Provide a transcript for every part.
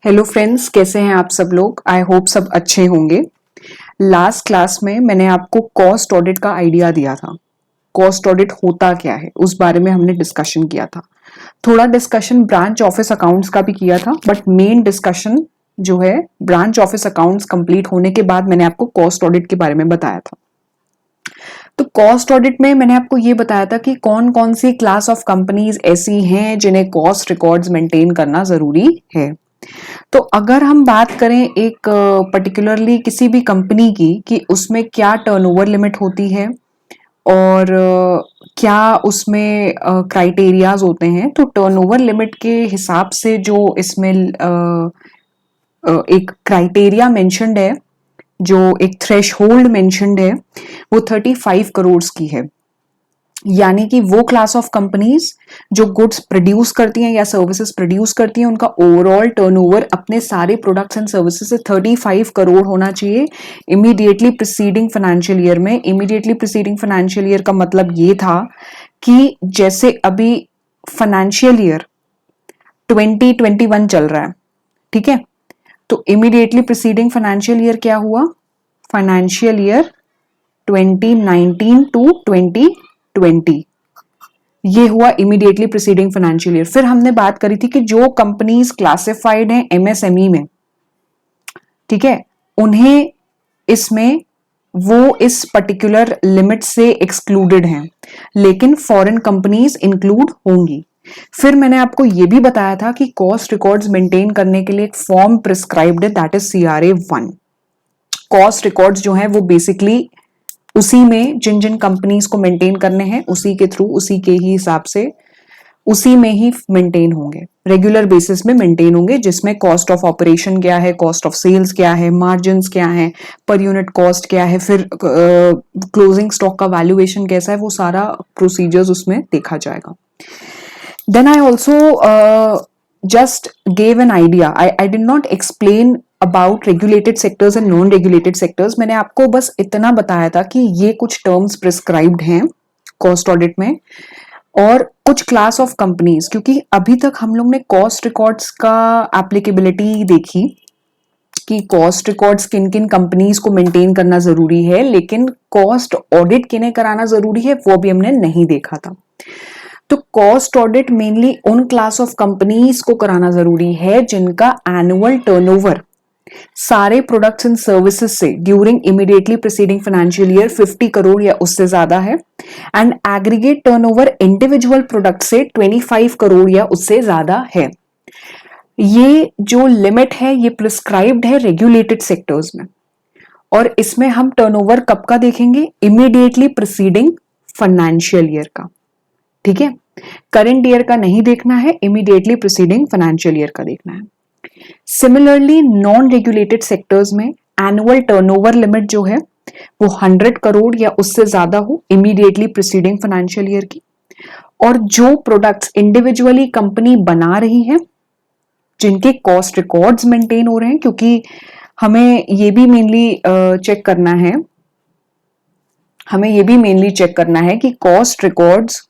Hello friends, कैसे हैं आप सब लोग। आई होप सब अच्छे होंगे। लास्ट क्लास में मैंने आपको कॉस्ट ऑडिट का आइडिया दिया था। कॉस्ट ऑडिट होता क्या है उस बारे में हमने डिस्कशन किया था। थोड़ा डिस्कशन ब्रांच ऑफिस अकाउंट्स का भी किया था, बट मेन डिस्कशन जो है ब्रांच ऑफिस अकाउंट्स कंप्लीट होने के बाद मैंने आपको कॉस्ट ऑडिट के बारे में बताया था। तो कॉस्ट ऑडिट में मैंने आपको ये बताया था कि कौन कौन सी क्लास ऑफ कंपनीज ऐसी हैं जिन्हें कॉस्ट रिकॉर्ड्स मेंटेन करना जरूरी है। तो अगर हम बात करें एक पर्टिकुलरली किसी भी कंपनी की कि उसमें क्या टर्नओवर लिमिट होती है और क्या उसमें क्राइटेरियाज होते हैं, तो टर्नओवर लिमिट के हिसाब से जो इसमें एक क्राइटेरिया मेंशन्ड है, जो एक थ्रेशहोल्ड मेंशन्ड है, वो 35 करोड़ की है। यानी कि वो क्लास ऑफ कंपनीज जो गुड्स प्रोड्यूस करती हैं या सर्विसेज प्रोड्यूस करती हैं, उनका ओवरऑल टर्नओवर अपने सारे प्रोडक्ट्स एंड सर्विसेज से 35 करोड़ होना चाहिए इमीडिएटली प्रीसीडिंग फाइनेंशियल ईयर में। इमीडिएटली प्रीसीडिंग फाइनेंशियल ईयर का मतलब ये था कि जैसे अभी फाइनेंशियल ईयर 2021 चल रहा है, ठीक है, तो इमीडिएटली प्रीसीडिंग फाइनेंशियल ईयर क्या हुआ? फाइनेंशियल ईयर 2019 टू 2020, ये हुआ इमीडिएटली प्रीसीडिंग फाइनेंशियल ईयर। फिर हमने बात करी थी कि जो कंपनीज क्लासिफाइड हैं एमएसएमई में, ठीक है, उन्हें इसमें वो इस पर्टिकुलर लिमिट से एक्सक्लूडेड हैं, लेकिन फॉरेन कंपनीज इंक्लूड होंगी। फिर मैंने आपको ये भी बताया था कि कॉस्ट रिकॉर्ड्स मेंटेन करने के लिए एक फॉर्म प्रिस्क्राइब्ड है, that is CRA1। Cost records जो है वो बेसिकली उसी में जिन जिन कंपनीज को मेंटेन करने हैं उसी के थ्रू, उसी के ही हिसाब से, उसी में ही मेंटेन होंगे, रेगुलर बेसिस में मेंटेन होंगे, जिसमें कॉस्ट ऑफ ऑपरेशन क्या है, कॉस्ट ऑफ सेल्स क्या है, मार्जिन्स क्या है, पर यूनिट कॉस्ट क्या है, फिर क्लोजिंग स्टॉक का वैल्यूएशन कैसा है, वो सारा प्रोसीजर्स उसमें देखा जाएगा। Then I also just gave an idea. I did not explain about regulated sectors and non regulated sectors. मैंने आपको बस इतना बताया था कि ये कुछ टर्म्स प्रिस्क्राइब्ड हैं कॉस्ट ऑडिट में और कुछ क्लास ऑफ कंपनीज, क्योंकि अभी तक हम लोग ने कॉस्ट रिकॉर्ड्स का एप्लीकेबिलिटी देखी कि कॉस्ट रिकॉर्ड्स किन किन कंपनीज को मेंटेन करना जरूरी है, लेकिन कॉस्ट ऑडिट किन्हें कराना जरूरी है वो भी हमने नहीं देखा था। तो कॉस्ट ऑडिट मेनली उन क्लास ऑफ कंपनीज को कराना जरूरी है जिनका एनुअल टर्नओवर सारे प्रोडक्ट्स एंड सर्विसेज से during immediately preceding financial year 50 crore या उससे ज्यादा है, and aggregate turnover individual product से 25 करोड़ या उससे ज्यादा है। ये जो लिमिट है ये प्रिस्क्राइब्ड है रेगुलेटेड सेक्टर्स में, और इसमें हम टर्नओवर कब का देखेंगे? इमीडिएटली प्रीसीडिंग फाइनेंशियल ईयर का, ठीक है। करंट ईयर का नहीं देखना है, इमीडिएटली प्रीसीडिंग फाइनेंशियल ईयर का देखना है। सिमिलरली नॉन रेगुलेटेड सेक्टर्स में एनुअल टर्नओवर लिमिट जो है वो 100 करोड़ या उससे ज्यादा हो इमीडिएटली प्रीसीडिंग फाइनेंशियल ईयर की, और जो प्रोडक्ट्स इंडिविजुअली कंपनी बना रही है जिनके कॉस्ट रिकॉर्ड्स मेंटेन हो रहे हैं, क्योंकि हमें ये भी मेनली चेक करना है, कि कॉस्ट रिकॉर्ड्स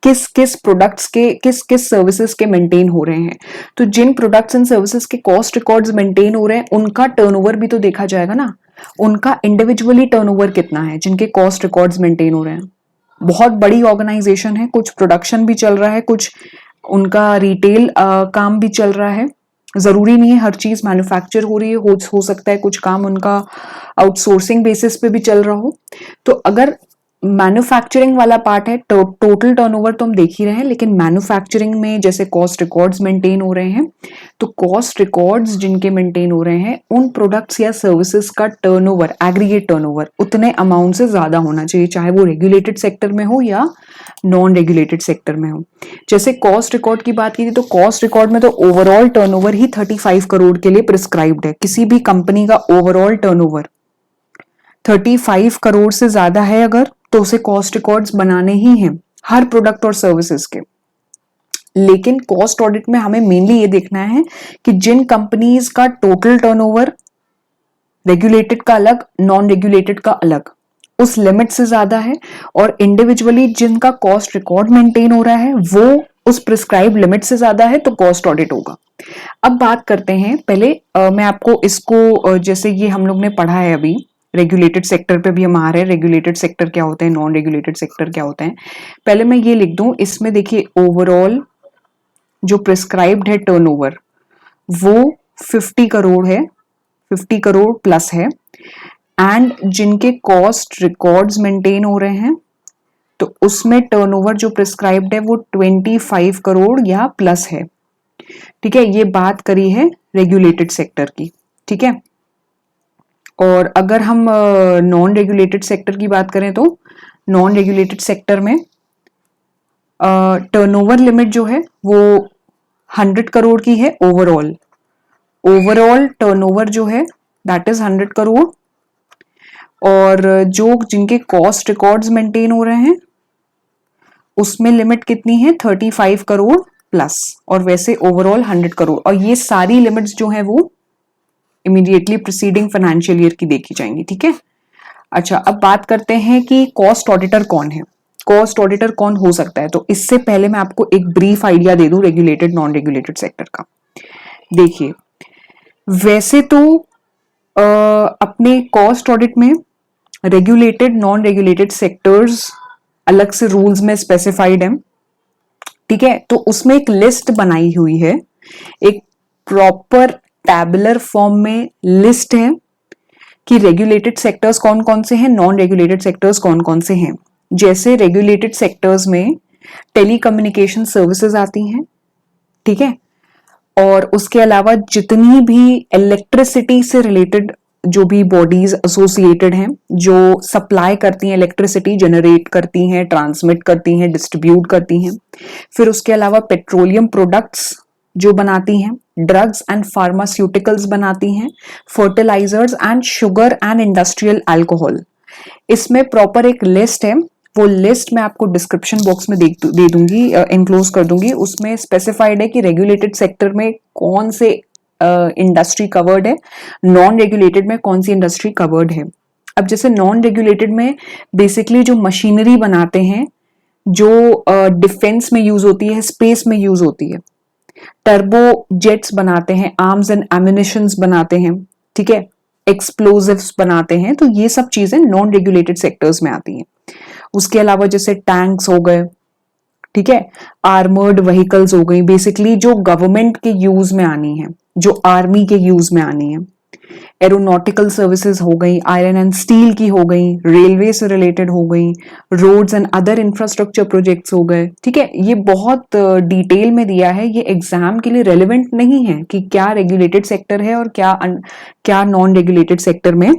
किस किस प्रोडक्ट्स के, किस किस सर्विसेज के मेंटेन हो रहे हैं। तो जिन प्रोडक्ट्स एंड सर्विसेज के कॉस्ट रिकॉर्ड्स मेंटेन हो रहे हैं उनका टर्नओवर भी तो देखा जाएगा ना, उनका इंडिविजुअली टर्नओवर कितना है जिनके कॉस्ट रिकॉर्ड्स मेंटेन हो रहे हैं। बहुत बड़ी ऑर्गेनाइजेशन है, कुछ प्रोडक्शन भी चल रहा है, कुछ उनका रिटेल काम भी चल रहा है, जरूरी नहीं है हर चीज मैन्युफैक्चर हो रही है, हो सकता है कुछ काम उनका आउटसोर्सिंग बेसिस पे भी चल रहा हो। तो अगर मैन्युफैक्चरिंग वाला पार्ट है तो टोटल टर्नओवर तो हम देख ही रहे हैं, लेकिन मैन्युफैक्चरिंग में जैसे कॉस्ट रिकॉर्ड्स मेंटेन हो रहे हैं, तो कॉस्ट रिकॉर्ड्स जिनके मेंटेन हो रहे हैं उन प्रोडक्ट्स या सर्विसेज का टर्नओवर, एग्रीगेट टर्नओवर उतने अमाउंट से ज्यादा होना चाहिए, चाहे वो रेगुलेटेड सेक्टर में हो या नॉन रेगुलेटेड सेक्टर में हो। जैसे कॉस्ट रिकॉर्ड की बात की थी, तो कॉस्ट रिकॉर्ड में तो ओवरऑल टर्नओवर ही 35 करोड़ के लिए प्रिस्क्राइब्ड है। किसी भी कंपनी का ओवरऑल टर्नओवर 35 करोड़ से ज्यादा है अगर, तो उसे कॉस्ट रिकॉर्ड्स बनाने ही हैं हर प्रोडक्ट और सर्विसेज के। लेकिन कॉस्ट ऑडिट में हमें मेनली ये देखना है कि जिन कंपनीज का टोटल टर्नओवर रेगुलेटेड का अलग, नॉन रेगुलेटेड का अलग, उस लिमिट से ज्यादा है, और इंडिविजुअली जिनका कॉस्ट रिकॉर्ड मेंटेन हो रहा है वो उस प्रिस्क्राइब लिमिट से ज्यादा है, तो कॉस्ट ऑडिट होगा। अब बात करते हैं पहले मैं आपको इसको जैसे ये हम लोग ने पढ़ा है अभी, रेगुलेटेड सेक्टर पे भी हम आ रहे हैं, रेगुलेटेड सेक्टर क्या होते हैं, नॉन रेगुलेटेड सेक्टर क्या होते हैं। पहले मैं ये लिख दूं, इसमें देखिए ओवरऑल जो प्रिस्क्राइब्ड है टर्नओवर वो 50 करोड़ है, 50 करोड़ प्लस है, एंड जिनके कॉस्ट रिकॉर्ड्स मेंटेन हो रहे हैं तो उसमें टर्नओवर जो प्रिस्क्राइब्ड है वो 25 करोड़ या प्लस है। ठीक है, ये बात करी है रेगुलेटेड सेक्टर की। ठीक है, और अगर हम नॉन रेगुलेटेड सेक्टर की बात करें तो नॉन रेगुलेटेड सेक्टर में टर्नओवर लिमिट जो है वो 100 करोड़ की है ओवरऑल। ओवरऑल टर्नओवर जो है दैट इज 100 करोड़, और जो जिनके कॉस्ट रिकॉर्ड्स मेंटेन हो रहे हैं उसमें लिमिट कितनी है, 35 करोड़ प्लस, और वैसे ओवरऑल 100 करोड़। और ये सारी लिमिट्स जो है वो इमीडिएटली प्रीसीडिंग फाइनेंशियल ईयर की देखी जाएंगी। ठीक है, अच्छा अब बात करते हैं कि कॉस्ट ऑडिटर कौन है, कॉस्ट ऑडिटर कौन हो सकता है। तो इससे पहले मैं आपको एक ब्रीफ आइडिया दे दूं रेगुलेटेड नॉन रेगुलेटेड सेक्टर का। देखिए, वैसे तो अपने कॉस्ट ऑडिट में रेगुलेटेड नॉन रेगुलेटेड सेक्टर्स अलग से रूल्स में स्पेसिफाइड है। ठीक है, तो उसमें एक लिस्ट बनाई हुई है, एक प्रॉपर टैबुलर फॉर्म में लिस्ट है कि रेगुलेटेड सेक्टर्स कौन कौन से हैं, नॉन रेगुलेटेड सेक्टर्स कौन कौन से हैं। जैसे रेगुलेटेड सेक्टर्स में टेलीकम्युनिकेशन सर्विसेज आती हैं। ठीक है, और उसके अलावा जितनी भी इलेक्ट्रिसिटी से रिलेटेड जो भी बॉडीज एसोसिएटेड हैं, जो सप्लाई करती हैं इलेक्ट्रिसिटी, जनरेट करती हैं, ट्रांसमिट करती हैं, डिस्ट्रीब्यूट करती हैं। फिर उसके अलावा पेट्रोलियम प्रोडक्ट्स जो बनाती हैं, ड्रग्स एंड फार्मास्यूटिकल्स बनाती हैं, fertilisers and sugar and industrial alcohol. इसमें प्रॉपर एक लिस्ट है, वो लिस्ट मैं आपको डिस्क्रिप्शन बॉक्स में दे दूंगी, इनक्लोज कर दूंगी। उसमें स्पेसिफाइड है कि रेगुलेटेड सेक्टर में कौन से इंडस्ट्री कवर्ड है, नॉन रेगुलेटेड में कौन सी इंडस्ट्री कवर्ड है। अब जैसे नॉन रेगुलेटेड में बेसिकली जो मशीनरी बनाते हैं, जो डिफेंस में यूज होती है, स्पेस में यूज होती है, टर्बो जेट्स बनाते हैं, आर्म्स एंड एम्युनिशंस बनाते हैं, ठीक है, एक्सप्लोजिव्स बनाते हैं, तो ये सब चीजें नॉन रेगुलेटेड सेक्टर्स में आती हैं। उसके अलावा जैसे टैंक्स हो गए, ठीक है, आर्मर्ड व्हीकल्स हो गई, बेसिकली जो गवर्नमेंट के यूज में आनी है, जो आर्मी के यूज में आनी है। एरोनॉटिकल सर्विसेज हो गई, आयरन एंड स्टील की हो गई, रेलवे से रिलेटेड हो गई, roads and other infrastructure projects हो गए। ठीक है, ये बहुत डिटेल में दिया है, ये एग्जाम के लिए रेलेवेंट नहीं है कि क्या रेगुलेटेड सेक्टर है और क्या नॉन रेगुलेटेड सेक्टर में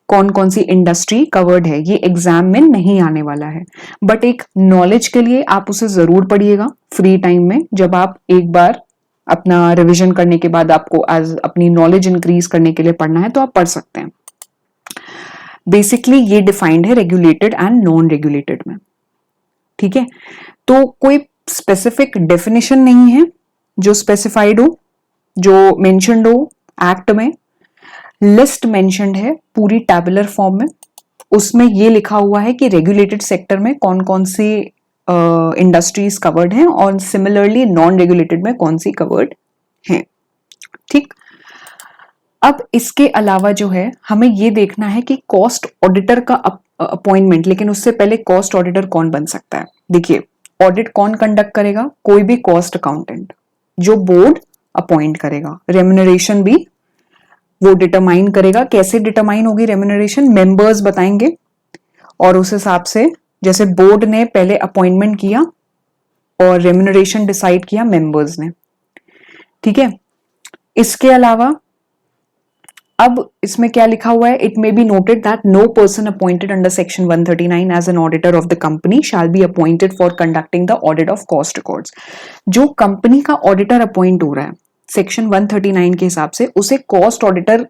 कौन कौन सी इंडस्ट्री कवर्ड है, ये एग्जाम में नहीं आने वाला है। बट एक नॉलेज के लिए आप उसे जरूर पढ़िएगा फ्री टाइम में, जब आप एक बार अपना रिवीजन करने के बाद आपको एज अपनी नॉलेज इंक्रीज करने के लिए पढ़ना है तो आप पढ़ सकते हैं। बेसिकली ये डिफाइंड है रेगुलेटेड एंड नॉन रेगुलेटेड में। ठीक है, तो कोई स्पेसिफिक डेफिनेशन नहीं है जो स्पेसिफाइड हो, जो मेंशन्ड हो एक्ट में। लिस्ट मेंशन्ड है पूरी टैबुलर फॉर्म में, उसमें ये लिखा हुआ है कि रेगुलेटेड सेक्टर में कौन कौन सी इंडस्ट्रीज कवर्ड हैं और सिमिलरली नॉन रेगुलेटेड में कौन सी कवर्ड हैं। ठीक, अब इसके अलावा जो है हमें ये देखना है कि कॉस्ट ऑडिटर का अपॉइंटमेंट, लेकिन उससे पहले कॉस्ट ऑडिटर कौन बन सकता है। देखिए, ऑडिट कौन कंडक्ट करेगा, कोई भी कॉस्ट अकाउंटेंट जो बोर्ड अपॉइंट करेगा। रेम्यूनरेशन भी वो डिटरमाइन करेगा। कैसे डिटरमाइन होगी रेम्यूनरेशन, मेंबर्स बताएंगे, और उस हिसाब से जैसे बोर्ड ने पहले अपॉइंटमेंट किया और रेम्यूनरेशन डिसाइड किया मेंबर्स ने। ठीक है, इसके अलावा अब इसमें क्या लिखा हुआ है, it may be noted that no person appointed under section 139 as an auditor of the company shall be appointed for conducting the audit of cost records. जो कंपनी का ऑडिटर अपॉइंट हो रहा है सेक्शन 139 के हिसाब से, उसे कॉस्ट ऑडिटर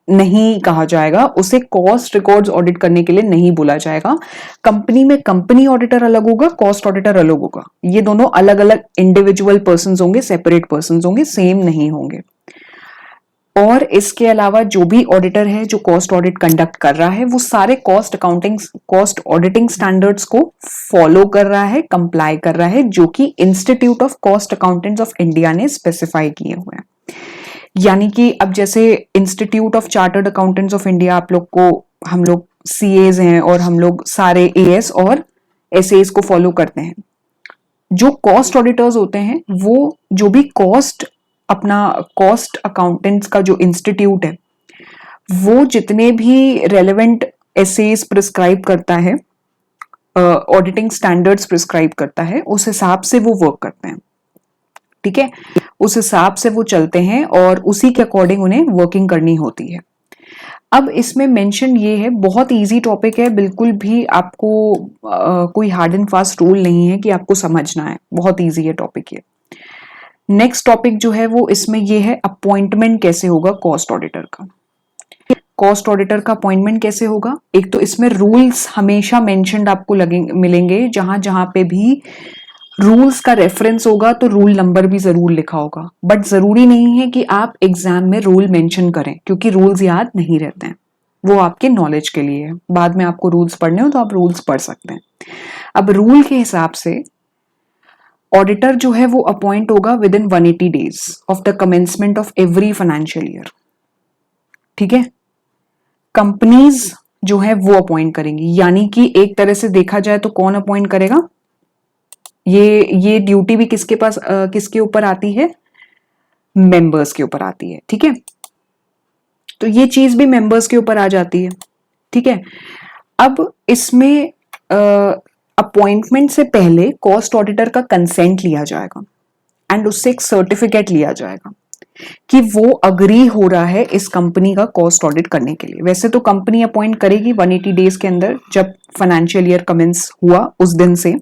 नहीं कहा जाएगा, उसे कॉस्ट रिकॉर्ड्स ऑडिट करने के लिए नहीं बोला जाएगा। कंपनी में कंपनी ऑडिटर अलग होगा, कॉस्ट ऑडिटर अलग होगा। ये दोनों अलग अलग इंडिविजुअल पर्संस होंगे, सेपरेट पर्संस होंगे, सेम नहीं होंगे। और इसके अलावा जो भी ऑडिटर है जो कॉस्ट ऑडिट कंडक्ट कर रहा है वो सारे कॉस्ट ऑडिटिंग स्टैंडर्ड्स को फॉलो कर रहा है, कंप्लाई कर रहा है, जो कि institute of cost accountants of India ने स्पेसिफाई किए हुए हैं। यानी कि अब जैसे institute of chartered accountants of India आप लोग को, हम लोग सीएज हैं और हम लोग सारे एएस और एसएस को फॉलो करते हैं। जो कॉस्ट ऑडिटर्स होते हैं वो जो भी अपना कॉस्ट अकाउंटेंट्स का जो इंस्टीट्यूट है वो जितने भी रेलेवेंट एसेस प्रिस्क्राइब करता है, ऑडिटिंग स्टैंडर्ड्स प्रिस्क्राइब करता है, उस हिसाब से वो वर्क करते हैं। ठीक है, उस हिसाब से वो चलते हैं और उसी के अकॉर्डिंग उन्हें वर्किंग करनी होती है। अब इसमें मेंशन ये है, बहुत इजी टॉपिक है, बिल्कुल भी आपको कोई हार्ड एंड फास्ट रूल नहीं है कि आपको समझना है, बहुत इजी है टॉपिक ये। नेक्स्ट टॉपिक जो है वो इसमें ये है, अपॉइंटमेंट कैसे होगा कॉस्ट ऑडिटर का। कॉस्ट ऑडिटर का अपॉइंटमेंट कैसे होगा? एक तो इसमें रूल्स हमेशा मेंशन्ड आपको मिलेंगे, जहां जहां पे भी रूल्स का रेफरेंस होगा तो रूल नंबर भी जरूर लिखा होगा। बट जरूरी नहीं है कि आप एग्जाम में रूल मेंशन करें, क्योंकि रूल्स याद नहीं रहते हैं, वो आपके नॉलेज के लिए है। बाद में आपको रूल्स पढ़ने हो तो आप रूल्स पढ़ सकते हैं। अब रूल के हिसाब से ऑडिटर जो है वो अपॉइंट होगा with in 180 days of the commencement of every financial year. ठीक है, कंपनीज जो है वो अपॉइंट करेंगी, यानी कि एक तरह से देखा जाए तो कौन अपॉइंट करेगा, ये ड्यूटी भी किसके पास किसके ऊपर आती है? मेंबर्स के ऊपर आती है। ठीक है, तो ये चीज भी मेंबर्स के ऊपर आ जाती है। ठीक है, अब इसमें अपॉइंटमेंट से पहले कॉस्ट ऑडिटर का कंसेंट लिया जाएगा एंड उससे एक सर्टिफिकेट लिया जाएगा कि वो अग्री हो रहा है इस कंपनी का कॉस्ट ऑडिट करने के लिए। वैसे तो कंपनी अपॉइंट करेगी 180 डेज के अंदर, जब फाइनेंशियल ईयर कमेंस हुआ उस दिन से,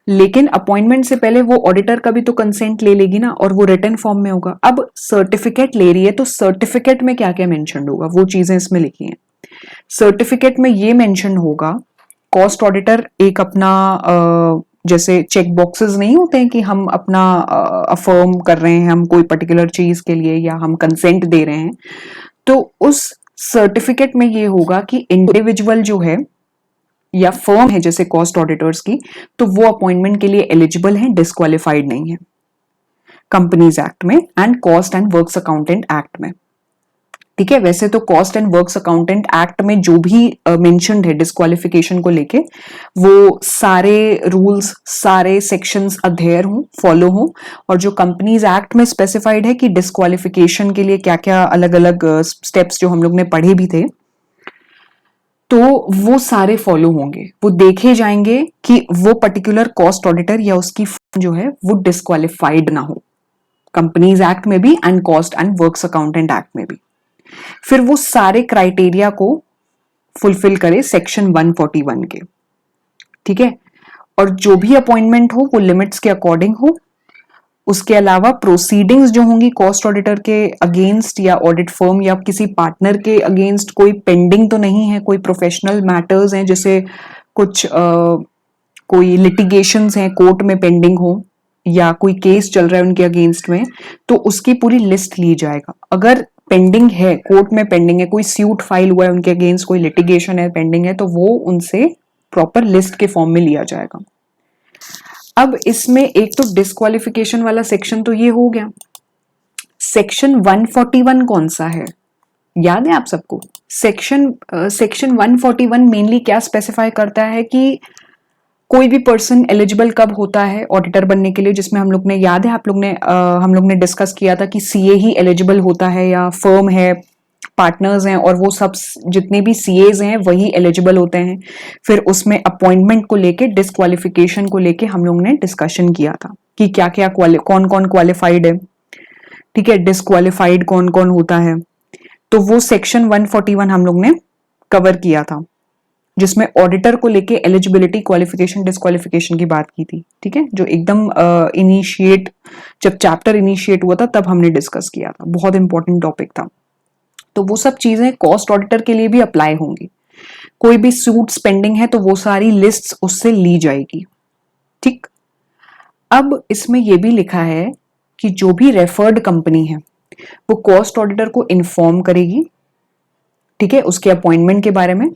लेकिन अपॉइंटमेंट से पहले वो ऑडिटर का भी तो कंसेंट ले लेगी ना, और वो रिटन फॉर्म में होगा। अब सर्टिफिकेट ले रही है तो सर्टिफिकेट में क्या क्या मेंशन होगा वो चीजें इसमें लिखी हैं। सर्टिफिकेट में ये मेंशन होगा, कॉस्ट ऑडिटर एक अपना जैसे चेक बॉक्सेस नहीं होते हैं कि हम अपना अफर्म कर रहे हैं हम कोई पर्टिकुलर चीज के लिए या हम कंसेंट दे रहे हैं, तो उस सर्टिफिकेट में ये होगा कि इंडिविजुअल जो है या फर्म है जैसे कॉस्ट ऑडिटर्स की, तो वो अपॉइंटमेंट के लिए एलिजिबल है, डिस्क्वालिफाइड नहीं है कंपनीज एक्ट में and cost and works accountant act में। ठीक है, वैसे तो cost and works accountant act में जो भी मेंशन्ड है डिस्क्वालिफिकेशन को लेके, वो सारे रूल्स सारे सेक्शंस अध्ययन हो, फॉलो हो, और जो कंपनीज एक्ट में स्पेसिफाइड है कि डिस्क्वालिफिकेशन के लिए क्या क्या अलग अलग स्टेप्स जो हम लोग ने पढ़े भी थे, तो वो सारे फॉलो होंगे। वो देखे जाएंगे कि वो पर्टिकुलर कॉस्ट ऑडिटर या उसकी फर्म जो है वो डिस्क्वालिफाइड ना हो, कंपनीज एक्ट में भी and cost and works accountant act में भी। फिर वो सारे क्राइटेरिया को फुलफिल करे सेक्शन 141 के। ठीक है, और जो भी अपॉइंटमेंट हो वो लिमिट्स के अकॉर्डिंग हो। उसके अलावा प्रोसीडिंग्स जो होंगी कॉस्ट ऑडिटर के अगेंस्ट या ऑडिट फर्म या किसी पार्टनर के अगेंस्ट कोई पेंडिंग तो नहीं है, कोई प्रोफेशनल मैटर्स हैं जैसे कुछ कोई लिटिगेशंस हैं कोर्ट में पेंडिंग हो या कोई केस चल रहा है उनके अगेंस्ट में, तो उसकी पूरी लिस्ट ली जाएगा। अगर पेंडिंग है, कोर्ट में पेंडिंग है, कोई सूट फाइल हुआ है उनके अगेंस्ट, कोई लिटिगेशन है पेंडिंग है, तो वो उनसे प्रॉपर लिस्ट के फॉर्म में लिया जाएगा। अब इसमें एक तो डिस्क्वालिफिकेशन वाला सेक्शन तो ये हो गया। सेक्शन 141 कौन सा है, याद है आप सबको? सेक्शन 141 मेनली क्या स्पेसिफाई करता है कि कोई भी पर्सन एलिजिबल कब होता है ऑडिटर बनने के लिए, जिसमें हम लोग ने, याद है हम लोग ने डिस्कस किया था कि सीए ही एलिजिबल होता है या फर्म है, पार्टनर्स हैं और वो सब जितने भी सीएज हैं वही एलिजिबल होते हैं। फिर उसमें अपॉइंटमेंट को लेके डिस्क्वालिफिकेशन को लेके हम लोग ने डिस्कशन किया था कि क्या क्या कौन कौन क्वालिफाइड है, ठीक है, डिस्क्वालिफाइड कौन कौन होता है। तो वो सेक्शन 141 हम लोग ने कवर किया था, जिसमें ऑडिटर को लेके एलिजिबिलिटी, क्वालिफिकेशन, डिस्क्वालिफिकेशन की बात की थी। ठीक है, जो एकदम जब चैप्टर इनिशिएट हुआ था तब हमने डिस्कस किया था, बहुत इंपॉर्टेंट टॉपिक था। तो वो सब चीजें कॉस्ट ऑडिटर के लिए भी अप्लाई होंगी। कोई भी सूट्स पेंडिंग है तो वो सारी लिस्ट्स उससे ली जाएगी। ठीक, अब इसमें यह भी लिखा है कि जो भी रेफर्ड कंपनी है वो कॉस्ट ऑडिटर को इन्फॉर्म करेगी, ठीक है, उसके अपॉइंटमेंट के बारे में,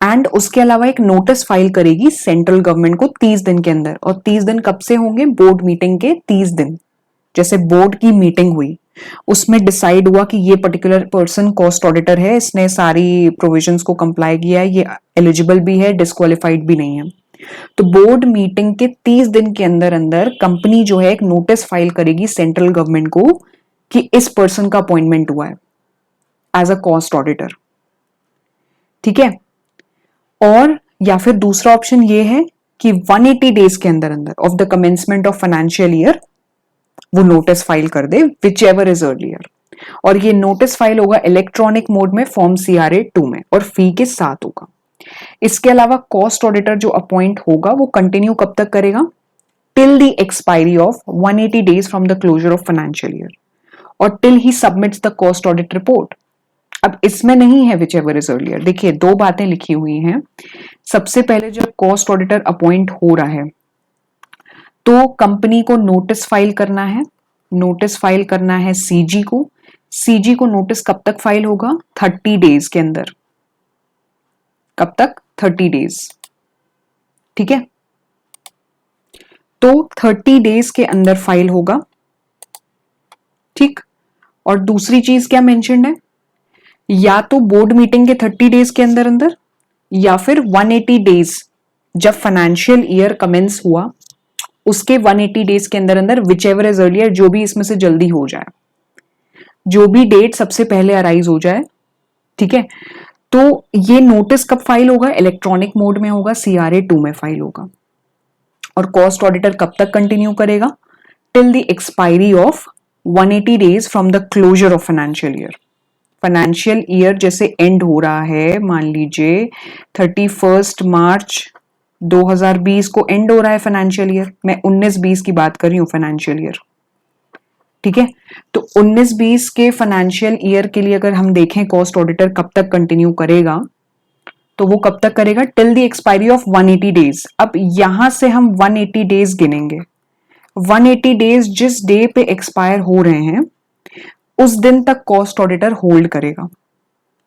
एंड उसके अलावा एक नोटिस फाइल करेगी सेंट्रल गवर्नमेंट को 30 दिन के अंदर। और 30 दिन कब से होंगे? बोर्ड मीटिंग के 30 दिन। जैसे बोर्ड की मीटिंग हुई, उसमें डिसाइड हुआ कि ये पर्टिकुलर पर्सन कॉस्ट ऑडिटर है, इसने सारी प्रोविजंस को कंप्लाई किया है, ये एलिजिबल भी है, डिस्क्वालिफाइड भी नहीं है, तो बोर्ड मीटिंग के 30 दिन के अंदर अंदर कंपनी जो है एक नोटिस फाइल करेगी सेंट्रल गवर्नमेंट को कि इस पर्सन का अपॉइंटमेंट हुआ है एज अ कॉस्ट ऑडिटर, ठीक है। और या फिर दूसरा ऑप्शन ये है कि 180 डेज के अंदर अंदर of the commencement of financial year वो नोटिस फाइल कर दे, विच एवर इज अर्लियर। और ये नोटिस फाइल होगा इलेक्ट्रॉनिक मोड में फॉर्म CRA 2 में, और फी के साथ होगा। इसके अलावा कॉस्ट ऑडिटर जो अपॉइंट होगा वो कंटिन्यू कब तक करेगा? Till the expiry of 180 days from the closure of financial year, और till he submits the cost audit report. अब इसमें नहीं है विच एवर इज अर्लियर। देखिए, दो बातें लिखी हुई हैं। सबसे पहले जब कॉस्ट ऑडिटर अपॉइंट हो रहा है तो कंपनी को नोटिस फाइल करना है, नोटिस फाइल करना है CG को। CG को नोटिस कब तक फाइल होगा? 30 डेज के अंदर। कब तक? 30 डेज, ठीक है। तो 30 डेज के अंदर फाइल होगा, ठीक। और दूसरी चीज क्या मेंशन्ड है? या तो बोर्ड मीटिंग के 30 डेज के अंदर अंदर, या फिर 180 डेज जब फाइनेंशियल ईयर कमेंस हुआ उसके 180 डेज के अंदर अंदर, विच एवर इज अर्लियर, जो भी इसमें से जल्दी हो जाए, जो भी डेट सबसे पहले अराइज हो जाए, ठीक है। तो ये नोटिस कब फाइल होगा? इलेक्ट्रॉनिक मोड में होगा, CRA 2 में फाइल होगा। और कॉस्ट ऑडिटर कब तक कंटिन्यू करेगा? Till the expiry of 180 days from the closure of financial year. Financial year जैसे एंड हो रहा है, मान लीजिए 31 मार्च 2020 को एंड हो रहा है फाइनेंशियल ईयर, मैं 19-20 की बात कर रही हूँ फाइनेंशियल ईयर, ठीक है। तो 19-20 के फाइनेंशियल ईयर के लिए अगर हम देखें कॉस्ट ऑडिटर कब तक कंटिन्यू करेगा, तो वो कब तक करेगा? Till the expiry of 180 days. अब यहां से हम 180 डेज गिनेंगे। 180 डेज जिस डे पे एक्सपायर हो रहे हैं उस दिन तक कॉस्ट ऑडिटर होल्ड करेगा,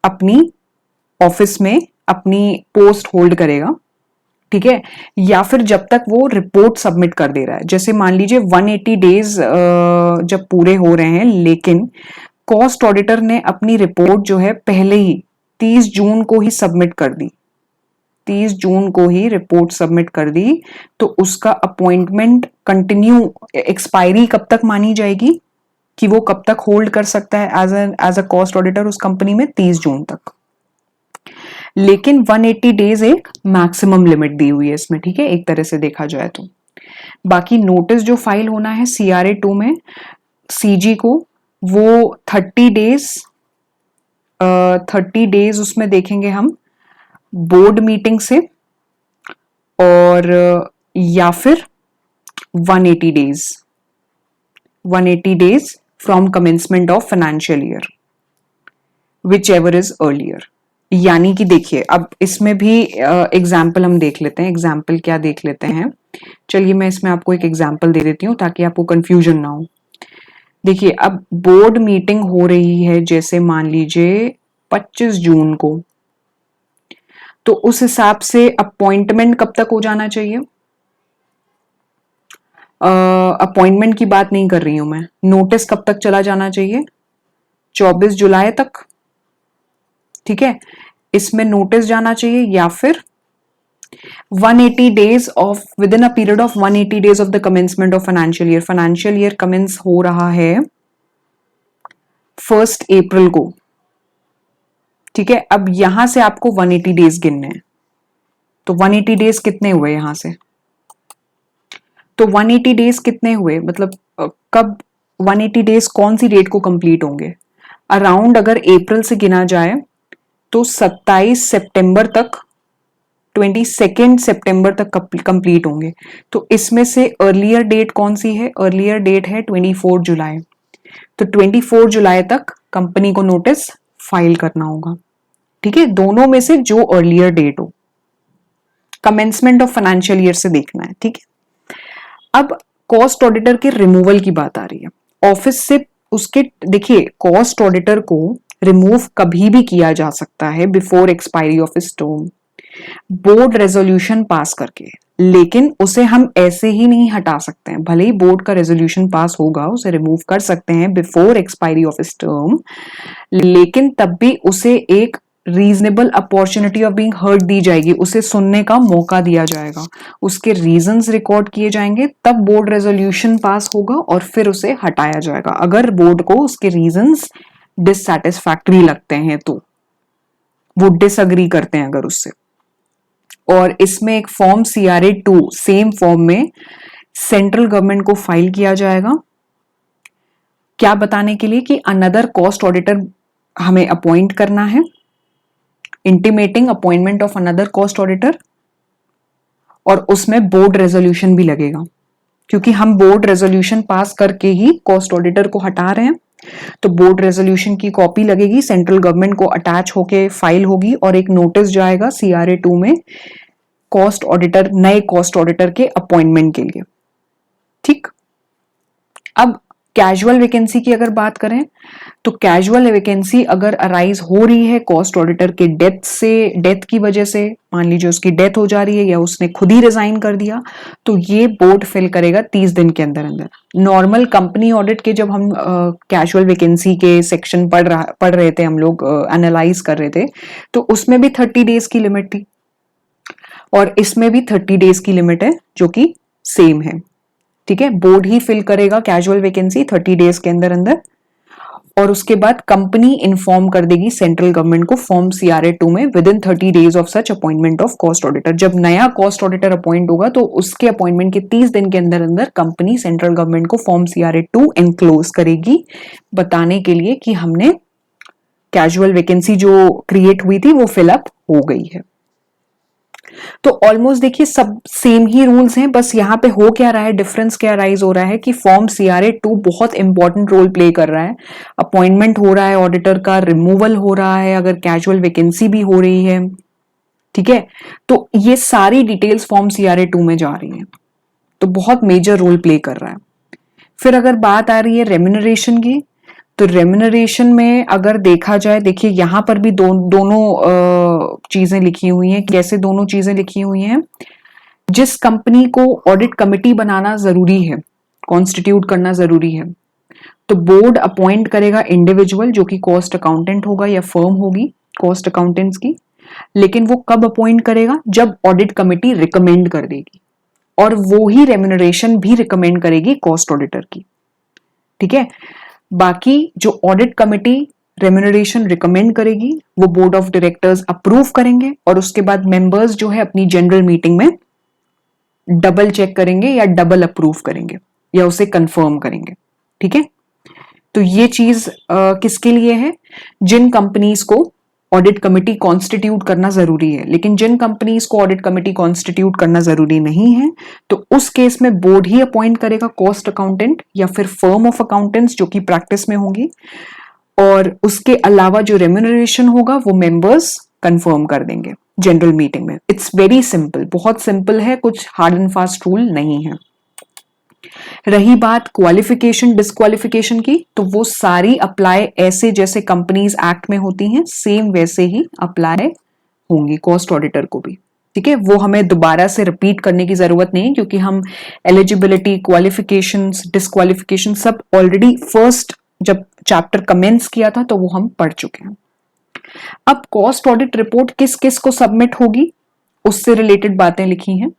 अपनी ऑफिस में अपनी पोस्ट होल्ड करेगा, ठीक है। या फिर जब तक वो रिपोर्ट सबमिट कर दे रहा है। जैसे मान लीजिए 180 डेज जब पूरे हो रहे हैं, लेकिन कॉस्ट ऑडिटर ने अपनी रिपोर्ट जो है पहले ही 30 जून को ही सबमिट कर दी, 30 जून को ही रिपोर्ट सबमिट कर दी, तो उसका अपॉइंटमेंट कंटिन्यू, एक्सपायरी कब तक मानी जाएगी कि वो कब तक होल्ड कर सकता है एज अ कॉस्ट ऑडिटर उस कंपनी में? 30 जून तक। लेकिन 180 डेज एक मैक्सिमम लिमिट दी हुई है इसमें, ठीक है, एक तरह से देखा जाए तो। बाकी नोटिस जो फाइल होना है CRA 2 में CG को, वो 30 डेज 30 डेज उसमें देखेंगे हम बोर्ड मीटिंग से, और या फिर 180 days 180 days from commencement of financial year, which ever is earlier. यानी कि देखिए, अब इसमें भी एग्जाम्पल हम देख लेते हैं। एग्जाम्पल क्या देख लेते हैं? चलिए मैं इसमें आपको एक एग्जाम्पल दे देती हूँ ताकि आपको कंफ्यूजन ना हो। देखिए, अब बोर्ड मीटिंग हो रही है जैसे मान लीजिए 25 जून को, तो उस हिसाब से अपॉइंटमेंट कब तक हो जाना चाहिए? अपॉइंटमेंट की बात नहीं कर रही हूं मैं, नोटिस कब तक चला जाना चाहिए? 24 जुलाई तक, ठीक है। इसमें नोटिस जाना चाहिए, या फिर 180 days of within a period of 180 days of the commencement of financial year. Financial year commence हो रहा है 1 अप्रैल को, ठीक है। अब यहां से आपको 180 डेज गिनने हैं, तो 180 डेज कितने हुए यहां से? तो 180 डेज कितने हुए, मतलब कब 180 डेज कौन सी डेट को कंप्लीट होंगे? अराउंड अगर अप्रैल से गिना जाए तो 27 सितंबर तक, 22 सितंबर तक कंप्लीट होंगे। तो इसमें से अर्लियर डेट कौन सी है? अर्लियर डेट है 24 जुलाई। तो 24 जुलाई तक कंपनी को नोटिस फाइल करना होगा, ठीक है। दोनों में से जो अर्लियर डेट हो, कमेंसमेंट ऑफ फाइनेंशियल ईयर से देखना है, ठीक है। अब कॉस्ट ऑडिटर के रिमूवल की बात आ रही है। ऑफिस से उसके देखिए कॉस्ट ऑडिटर को रिमूव कभी भी किया जा सकता है before expiry of his term board resolution pass करके, लेकिन उसे हम ऐसे ही नहीं हटा सकते हैं। भले ही बोर्ड का रेजोल्यूशन पास होगा, उसे रिमूव कर सकते हैं before expiry of his term, लेकिन तब भी उसे एक reasonable opportunity of being heard दी जाएगी, उसे सुनने का मौका दिया जाएगा, उसके रीजंस रिकॉर्ड किए जाएंगे, तब बोर्ड रेजोल्यूशन पास होगा और फिर उसे हटाया जाएगा अगर बोर्ड को उसके रीजंस डिससैटिस्फैक्टरी लगते हैं तो, वो डिसअग्री करते हैं अगर उससे। और इसमें एक फॉर्म CRA 2 सेम फॉर्म में सेंट्रल गवर्नमेंट को फाइल किया जाएगा, क्या बताने के लिए कि अनदर कॉस्ट ऑडिटर हमें अपॉइंट करना है, intimating appointment of another cost auditor, और उसमें बोर्ड रेजोल्यूशन भी लगेगा, क्योंकि हम बोर्ड रेजोल्यूशन पास करके ही कॉस्ट ऑडिटर को हटा रहे हैं। तो बोर्ड रेजोल्यूशन की कॉपी लगेगी, सेंट्रल गवर्नमेंट को अटैच होके फाइल होगी और एक नोटिस जाएगा CRA 2 में कॉस्ट ऑडिटर, नए कॉस्ट ऑडिटर के अपॉइंटमेंट के लिए। ठीक, अब कैजुअल वैकेंसी की अगर बात करें तो कैजुअल वैकेंसी अगर अराइज हो रही है कॉस्ट ऑडिटर के डेथ की वजह से, मान लीजिए उसकी डेथ हो जा रही है या उसने खुद ही रिजाइन कर दिया, तो ये बोर्ड फिल करेगा 30 दिन के अंदर अंदर। नॉर्मल कंपनी ऑडिट के जब हम कैजुअल वैकेंसी के सेक्शन पढ़ रहे थे, हम लोग एनालाइज कर रहे थे, तो उसमें भी 30 डेज की लिमिट थी और इसमें भी 30 डेज की लिमिट है जो कि सेम है। ठीक है, बोर्ड ही फिल करेगा कैजुअल वैकेंसी 30 डेज के अंदर अंदर, और उसके बाद कंपनी इन्फॉर्म कर देगी सेंट्रल गवर्नमेंट को फॉर्म CRA 2 में with in 30 days of such appointment of cost auditor. जब नया कॉस्ट ऑडिटर अपॉइंट होगा तो उसके अपॉइंटमेंट के 30 दिन के अंदर अंदर कंपनी सेंट्रल गवर्नमेंट को फॉर्म CRA 2 एनक्लोज करेगी, बताने के लिए कि हमने कैजुअल वैकेंसी जो क्रिएट हुई थी वो फिलअप हो गई है। तो ऑलमोस्ट देखिए सब सेम ही रूल्स हैं, बस यहाँ पे हो क्या रहा है, डिफरेंस क्या राइज हो रहा है कि फॉर्म CRA 2 बहुत इंपॉर्टेंट रोल प्ले कर रहा है। अपॉइंटमेंट हो रहा है ऑडिटर का, रिमूवल हो रहा है अगर कैजुअल वैकेंसी भी हो रही है। ठीक है, तो ये सारी डिटेल्स फॉर्म CRA 2 में जा रही है, तो बहुत मेजर रोल प्ले कर रहा है। फिर अगर बात आ रही है रेम्यूनरेशन की, तो रेम्यूनरेशन में अगर देखा जाए, देखिए यहां पर भी दोनों चीजें लिखी हुई हैं। कैसे दोनों चीजें लिखी हुई हैं, जिस कंपनी को ऑडिट कमिटी बनाना जरूरी है, कॉन्स्टिट्यूट करना जरूरी है, तो बोर्ड अपॉइंट करेगा इंडिविजुअल जो कि कॉस्ट अकाउंटेंट होगा या फर्म होगी कॉस्ट अकाउंटेंट्स की, लेकिन वो कब अपॉइंट करेगा, जब ऑडिट कमिटी रिकमेंड कर देगी, और वो ही रेम्यूनरेशन भी रिकमेंड करेगी कॉस्ट ऑडिटर की। ठीक है, बाकी जो ऑडिट कमिटी रेम्यूनरेशन रिकमेंड करेगी वो बोर्ड ऑफ डायरेक्टर्स अप्रूव करेंगे, और उसके बाद मेंबर्स जो है अपनी जनरल मीटिंग में डबल चेक करेंगे या डबल अप्रूव करेंगे या उसे कंफर्म करेंगे। ठीक है, तो ये चीज किसके लिए है, जिन कंपनीज को ऑडिट कमिटी कॉन्स्टिट्यूट करना जरूरी है। लेकिन जिन कंपनीज को ऑडिट कमिटी कॉन्स्टिट्यूट करना जरूरी नहीं है, तो उस केस में बोर्ड ही अपॉइंट करेगा कॉस्ट अकाउंटेंट या फिर फर्म ऑफ अकाउंटेंट्स जो कि प्रैक्टिस में होंगी, और उसके अलावा जो रेम्यूनरेशन होगा वो मेंबर्स कंफर्म कर देंगे जनरल मीटिंग में। इट्स वेरी सिंपल, बहुत सिंपल है, कुछ हार्ड एंड फास्ट रूल नहीं है। रही बात क्वालिफिकेशन डिस्क्वालिफिकेशन की, तो वो सारी अप्लाई ऐसे जैसे कंपनीज एक्ट में होती हैं सेम वैसे ही अप्लाई होंगी कॉस्ट ऑडिटर को भी। ठीक है, वो हमें दोबारा से रिपीट करने की जरूरत नहीं, क्योंकि हम एलिजिबिलिटी, क्वालिफिकेशंस, डिस्क्वालिफिकेशन सब ऑलरेडी फर्स्ट जब चैप्टर कमेंस किया था तो वो हम पढ़ चुके हैं। अब कॉस्ट ऑडिट रिपोर्ट किस किस को सबमिट होगी उससे रिलेटेड बातें लिखी हैं।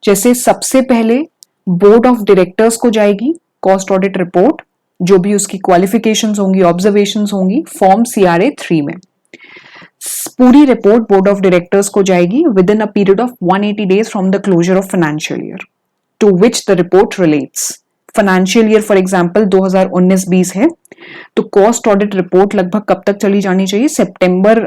जैसे सबसे पहले बोर्ड ऑफ डायरेक्टर्स को जाएगी कॉस्ट ऑडिट रिपोर्ट, जो भी उसकी क्वालिफिकेशंस होंगी, ऑब्जर्वेशंस होंगी, फॉर्म CRA 3 में। पूरी रिपोर्ट बोर्ड ऑफ डायरेक्टर्स को जाएगी within a period of 180 days from the closure of financial year to which the report relates. Financial year for example 2019-20 है, तो कॉस्ट ऑडिट रिपोर्ट लगभग कब तक चली जानी चाहिए, सितंबर,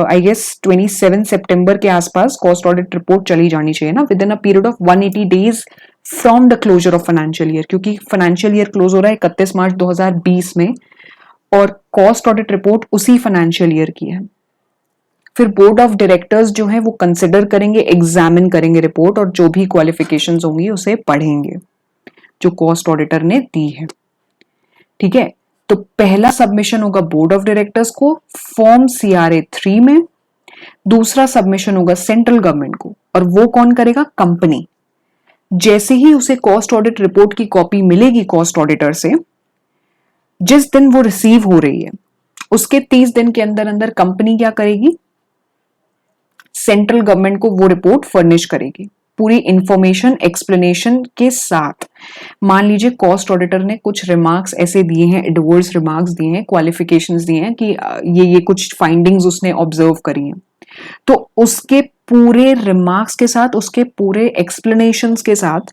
आई गेस 27 सितंबर के आसपास कॉस्ट ऑडिट रिपोर्ट चली जानी चाहिए ना, within a period of 180 days from the closure of financial year, क्योंकि फाइनेंशियल ईयर क्लोज हो रहा है 31 मार्च 2020 में और कॉस्ट ऑडिट रिपोर्ट उसी फाइनेंशियल ईयर की है। फिर बोर्ड ऑफ डायरेक्टर्स जो है वो कंसिडर करेंगे, एग्जामिन करेंगे रिपोर्ट, और जो भी क्वालिफिकेशंस होंगी उसे पढ़ेंगे जो कॉस्ट ऑडिटर ने दी है। ठीक है, तो पहला सबमिशन होगा बोर्ड ऑफ डायरेक्टर्स को फॉर्म CRA 3 में, दूसरा सबमिशन होगा सेंट्रल गवर्नमेंट को, और वो कौन करेगा? कंपनी। जैसे ही उसे कॉस्ट ऑडिट रिपोर्ट की कॉपी मिलेगी कॉस्ट ऑडिटर से, जिस दिन वो रिसीव हो रही है उसके 30 दिन के अंदर अंदर कंपनी क्या करेगी? सेंट्रल गवर्नमेंट को वो रिपोर्ट फर्निश करेगी पूरी इंफॉर्मेशन एक्सप्लेनेशन के साथ। मान लीजिए कॉस्ट ऑडिटर ने कुछ रिमार्क्स ऐसे दिए हैं, एडवर्स रिमार्क्स दिए हैं, क्वालिफिकेशंस दिए हैं कि ये कुछ फाइंडिंग्स उसने ऑब्जर्व करी हैं, तो उसके पूरे रिमार्क्स के साथ, उसके पूरे एक्सप्लेनेशंस के साथ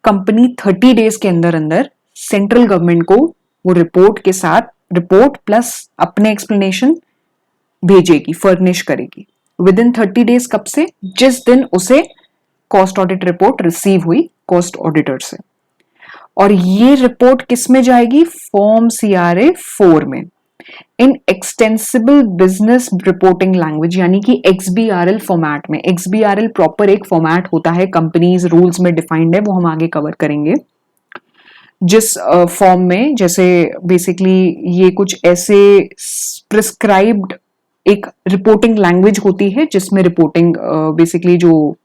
कंपनी 30 डेज के अंदर अंदर सेंट्रल गवर्नमेंट को वो रिपोर्ट के साथ, रिपोर्ट प्लस अपने एक्सप्लेनेशन भेजेगी, फर्निश करेगी विद इन 30 डेज। कब से? जिस दिन उसे कॉस्ट ऑडिट रिपोर्ट रिसीव हुई कॉस्ट ऑडिटर से। और ये रिपोर्ट किस में जाएगी? फॉर्म CRA 4 में, इन एक्सटेंसिबल बिजनेस रिपोर्टिंग लैंग्वेज, यानी कि XBRL फॉर्मेट में। XBRL प्रॉपर एक फॉर्मेट होता है, कंपनीज रूल्स में डिफाइंड है, वो हम आगे कवर करेंगे। जिस फॉर्म में, जैसे बेसिकली ये कुछ ऐसे प्रिस्क्राइब्ड एक रिपोर्टिंग लैंग्वेज होती है जिसमें रिपोर्टिंग बेसिकली जो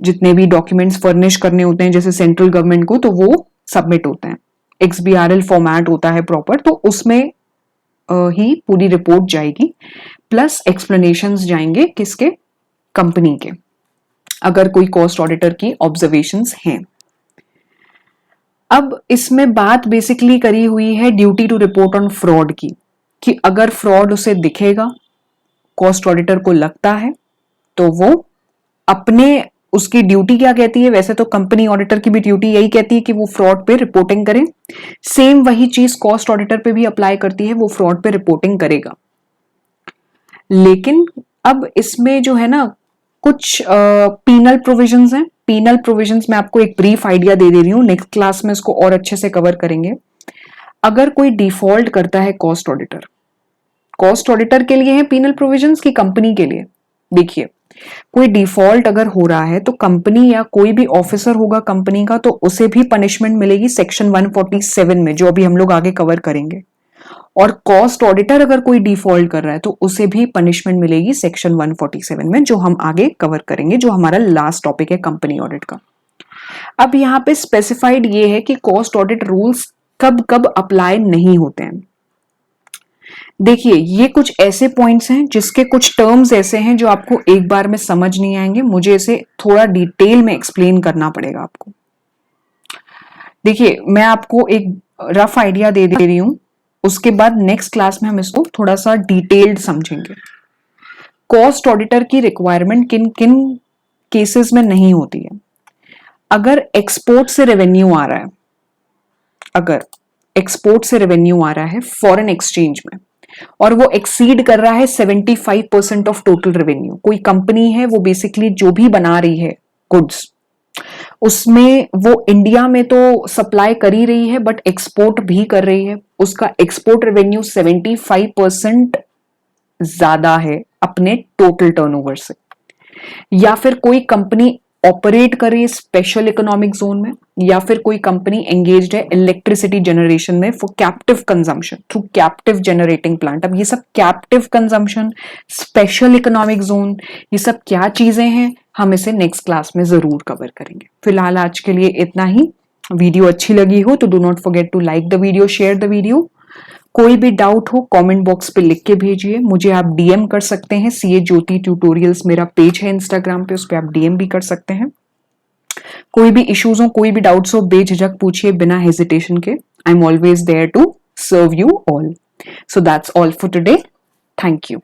जितने भी डॉक्यूमेंट्स फर्निश करने होते हैं जैसे सेंट्रल गवर्नमेंट को, तो वो सबमिट होते हैं। XBRL फॉर्मेट होता है प्रॉपर, तो उसमें ही पूरी रिपोर्ट जाएगी, प्लस एक्सप्लेनेशंस जाएंगे किसके? कंपनी के, अगर कोई कॉस्ट ऑडिटर की ऑब्जर्वेशंस हैं। अब इसमें बात बेसिकली करी हुई है duty to report on fraud की, कि अगर फ्रॉड उसे दिखेगा, कॉस्ट ऑडिटर को लगता है, तो वो अपने, उसकी ड्यूटी क्या कहती है? वैसे तो कंपनी ऑडिटर की भी ड्यूटी यही कहती है कि वो फ्रॉड पे रिपोर्टिंग करें। सेम वही चीज कॉस्ट ऑडिटर पे भी अप्लाई करती है, वो फ्रॉड पे रिपोर्टिंग करेगा। लेकिन अब इसमें जो है ना, कुछ पीनल प्रोविजंस हैं। पीनल प्रोविजंस में आपको एक ब्रीफ आइडिया दे रही हूँ, नेक्स्ट क्लास में इसको और अच्छे से कवर करेंगे। अगर कोई डिफॉल्ट करता है कॉस्ट ऑडिटर, कॉस्ट ऑडिटर के लिए है पीनल प्रोविजंस की कंपनी के लिए? देखिए, कोई डिफॉल्ट अगर हो रहा है तो कंपनी या कोई भी ऑफिसर होगा कंपनी का, तो उसे भी पनिशमेंट मिलेगी सेक्शन 147 में, जो अभी हम लोग आगे कवर करेंगे। और कॉस्ट ऑडिटर अगर कोई डिफॉल्ट कर रहा है तो उसे भी पनिशमेंट मिलेगी सेक्शन 147 में, जो हम आगे कवर करेंगे, जो हमारा लास्ट टॉपिक है कंपनी ऑडिट का। अब यहाँ पे स्पेसिफाइड ये है कि कॉस्ट ऑडिट रूल्स कब कब अप्लाई नहीं होते हैं। देखिए, ये कुछ ऐसे पॉइंट्स हैं जिसके कुछ टर्म्स ऐसे हैं जो आपको एक बार में समझ नहीं आएंगे, मुझे इसे थोड़ा डिटेल में एक्सप्लेन करना पड़ेगा आपको। देखिए, मैं आपको एक रफ आइडिया दे रही हूं, उसके बाद नेक्स्ट क्लास में हम इसको थोड़ा सा डिटेल्ड समझेंगे। कॉस्ट ऑडिटर की रिक्वायरमेंट किन किन केसेस में नहीं होती है? अगर एक्सपोर्ट से रेवेन्यू आ रहा है, अगर एक्सपोर्ट से रेवेन्यू आ रहा है फॉरेन एक्सचेंज में, और वो एक्सीड कर रहा है 75% ऑफ टोटल रेवेन्यू, कोई कंपनी है वो बेसिकली जो भी बना रही है गुड्स, उसमें वो इंडिया में तो सप्लाई कर ही रही है बट एक्सपोर्ट भी कर रही है, उसका एक्सपोर्ट रेवेन्यू 75% ज्यादा है अपने टोटल टर्नओवर से, या फिर कोई कंपनी ऑपरेट कर रही है स्पेशल इकोनॉमिक जोन में, या फिर कोई कंपनी एंगेज्ड है इलेक्ट्रिसिटी जनरेशन में for captive consumption through captive generating plant. अब ये सब captive consumption, special economic zone, ये सब क्या चीजें हैं, हम इसे नेक्स्ट क्लास में जरूर कवर करेंगे। फिलहाल आज के लिए इतना ही। वीडियो अच्छी लगी हो तो do not forget to like the video, share the video. कोई भी डाउट हो कमेंट बॉक्स पे लिख के भेजिए, मुझे आप डीएम कर सकते हैं। CA ज्योति ट्यूटोरियल्स मेरा पेज है इंस्टाग्राम पे, उस पर आप डीएम भी कर सकते हैं। कोई भी इश्यूज हो, कोई भी डाउट्स हो, बेझिझक पूछिए बिना हेजिटेशन के। I am always there to serve you all. So that's all for today. Thank you.